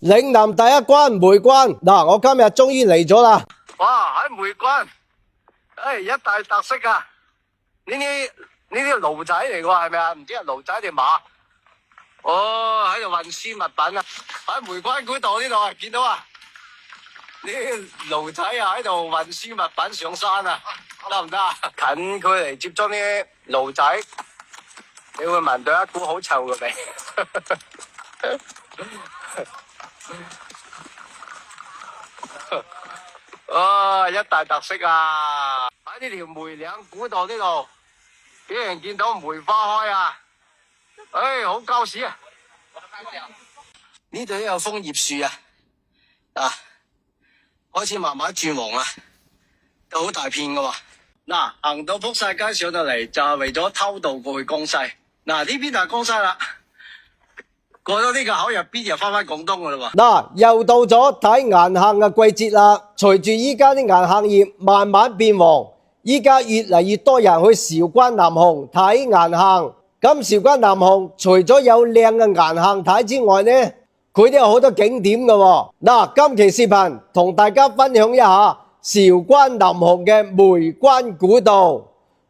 嶺南第一關梅關嗱，我今日終於嚟咗啦！哇，喺梅關，一大特色啊！呢啲驢仔嚟嘅係咪啊？唔知係驢仔定馬？哦，喺度運輸物品啊！喺梅關古道呢度啊，見到啊？呢啲驢仔啊喺度運輸物品上山啊，得唔得啊？近距離接觸啲驢仔，你會聞到一股好臭嘅味。哦，一大特色啊！喺呢條梅嶺古道呢度，俾人見到梅花開啊！好鳩屎啊！呢度都有楓葉樹啊，開始慢慢轉黃啦，都好大片噶喎。嗱，行到仆晒街上到嚟，就係為咗偷渡過去江西。嗱，呢邊就係江西啦。過咗呢個口入邊就翻廣東噶啦喎。嗱，又到咗睇銀杏嘅季節啦。隨住依家啲銀杏葉慢慢變黃，依家越嚟越多人去韶關南雄睇銀杏。咁韶關南雄除咗有靚嘅銀杏睇之外呢，佢都有好多景點嘅喎。嗱，今期視頻同大家分享一下韶關南雄嘅梅關古道，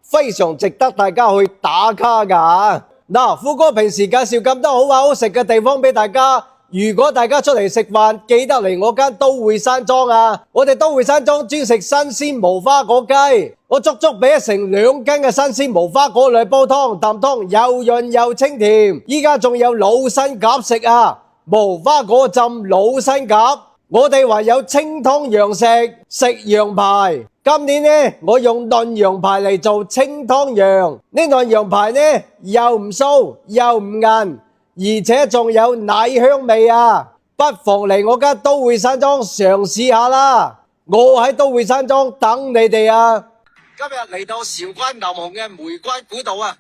非常值得大家去打卡㗎。嗱，富哥平時介紹咁多好玩好食嘅地方俾大家，如果大家出嚟食飯，記得嚟我間都會山莊啊！我哋都會山莊專食新鮮無花果雞，我足足俾咗成2斤嘅新鮮無花果嚟煲湯，啖湯又潤又清甜。依家仲有老新鴿食啊！無花果浸老新鴿，我哋還有清湯羊食羊排。今年呢，我用燉羊排嚟做清湯羊。呢燉羊排呢，又唔酥又唔韌，而且仲有奶香味啊！不妨嚟我間都會山莊嘗試下啦。我喺都會山莊等你哋啊！今日嚟到韶關南雄嘅梅關古道啊，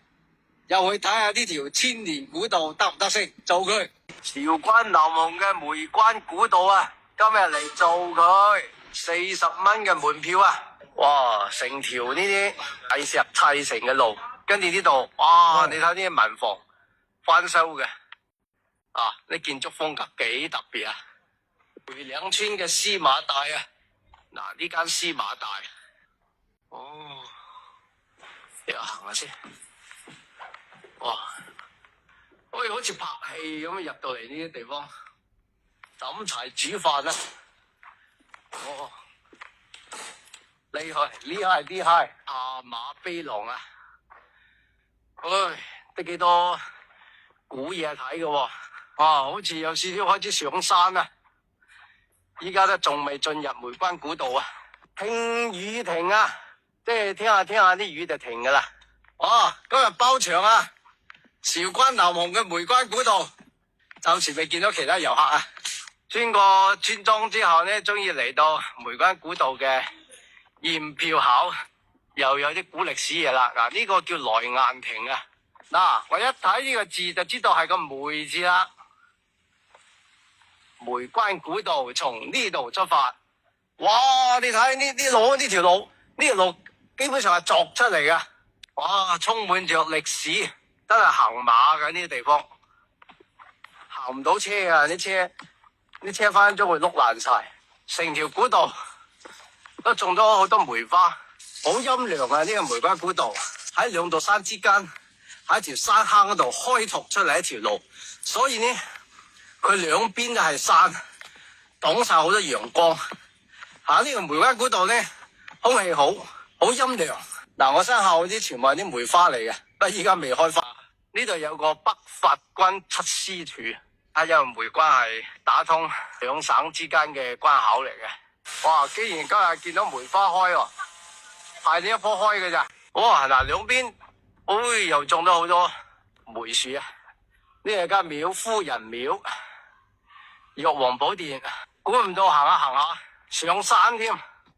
又去睇下呢條千年古道得唔得先？做佢韶關南雄嘅梅關古道啊，今日嚟做佢40蚊嘅門票啊！哇，成條呢啲泥石砌成嘅路，跟住呢度，哇，你睇呢啲民房翻修嘅，啲建築風格幾特別啊！梅嶺村嘅司馬大啊，嗱，呢間司馬大，你行下先，哇，好似拍戲咁入到嚟呢啲地方，抌柴煮飯啊！厲害，下馬飛狼啊！都幾多古嘢睇嘅喎，好似有少少開始上山啊！依家都仲未進入梅關古道啊，聽雨停啊，即係聽下啲雨就停噶啦。今日包場啊！韶關南雄嘅梅關古道，暫時未見到其他遊客啊。穿過村莊之後呢，終於嚟到梅關古道嘅驗票口，又有啲古歷史嘢啦。嗱，呢個叫來雁亭啊。嗱，我一睇呢個字就知道係個梅字啦。梅關古道從呢度出發，哇！你睇呢條路基本上係鑿出嚟嘅，哇！充滿着歷史，真係行馬嘅呢啲地方，行唔到車啊！啲車翻咗會碌爛晒，成條古道都種咗好多梅花，好陰涼啊！呢個梅關古道喺兩座山之間，喺條山坑嗰度開拓出嚟一條路，所以呢，佢兩邊都係山，擋晒好多陽光。呢個梅關古道呢，空氣好陰涼。嗱，我身後啲全部係啲梅花嚟嘅，不過依家未開花。呢度有個北伐軍出師圖，因為梅關係打通兩省之間嘅關口嚟嘅。哇！既然今日見到梅花開喎，係呢一棵開嘅咋？哇！嗱，兩邊，又種咗好多梅樹啊！呢係間廟，夫人廟，玉皇寶殿。估唔到行下上山添，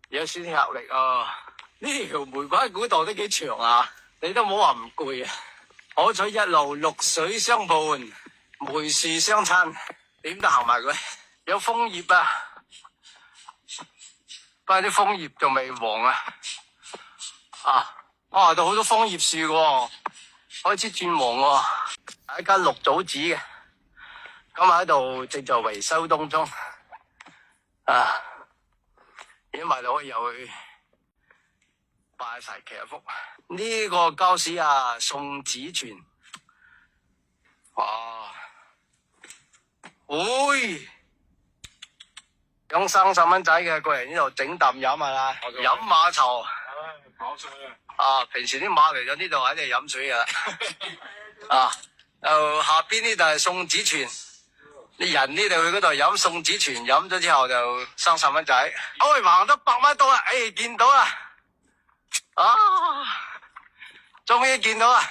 有少少壓力啊！呢條梅關古道都幾長啊，你都冇話唔攰啊！可取一路綠水相伴，梅樹相襯，點都行埋佢。有楓葉啊，不過啲楓葉仲未黃啊！都好多楓葉樹嘅，開始轉黃喎。係一間綠棗子嘅，咁喺度正在維修當中。啊，如果埋到可以又去拜晒祈福。呢個教士啊，宋子全，哇，喂，用30蚊仔嘅過嚟呢度整啖飲啊啦，飲馬茶。跑水啊，平時啲馬嚟咗呢度喺度飲水噶。啊，下邊呢度係宋子全，啲人呢度去嗰度飲宋子全，飲咗之後就30蚊仔。哎，行得100米到啦，哎，見到啦，啊，終於見到啦，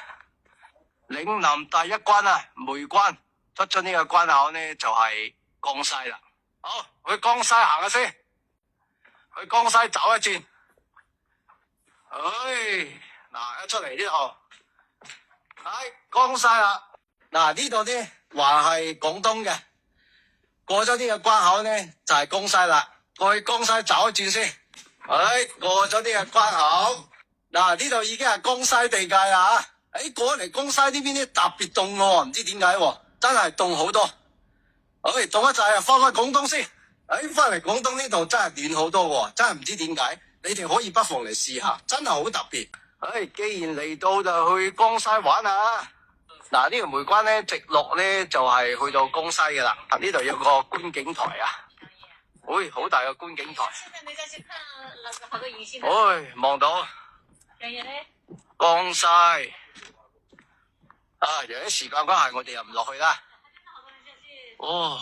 嶺南第一關啊，梅關，出咗呢個關口呢就係江西啦。好，去江西行下先，去江西走一轉。唉，嗱，一出嚟呢度，喺江西啦。嗱，呢度呢還係廣東嘅，過咗呢個關口呢就係江西啦。過去江西走一轉先。唉，過咗呢個關口，嗱，呢度已經係江西地界啦吓。唉，過嚟江西呢邊呢特別凍喎，唔知點解喎，真係凍好多。唉，凍一陣啊，翻返廣東先。唉，翻嚟廣東呢度真係暖好多喎，真係唔知點解。你哋可以不妨嚟試下，真係好特別。唉，既然嚟到就去江西玩下。嗱，呢個梅關咧直落咧就係去到江西噶啦。呢度有個觀景台啊，喂，好大個觀景台。唉，望到江西。啊，由於時間關係，我哋又唔落去啦。哦。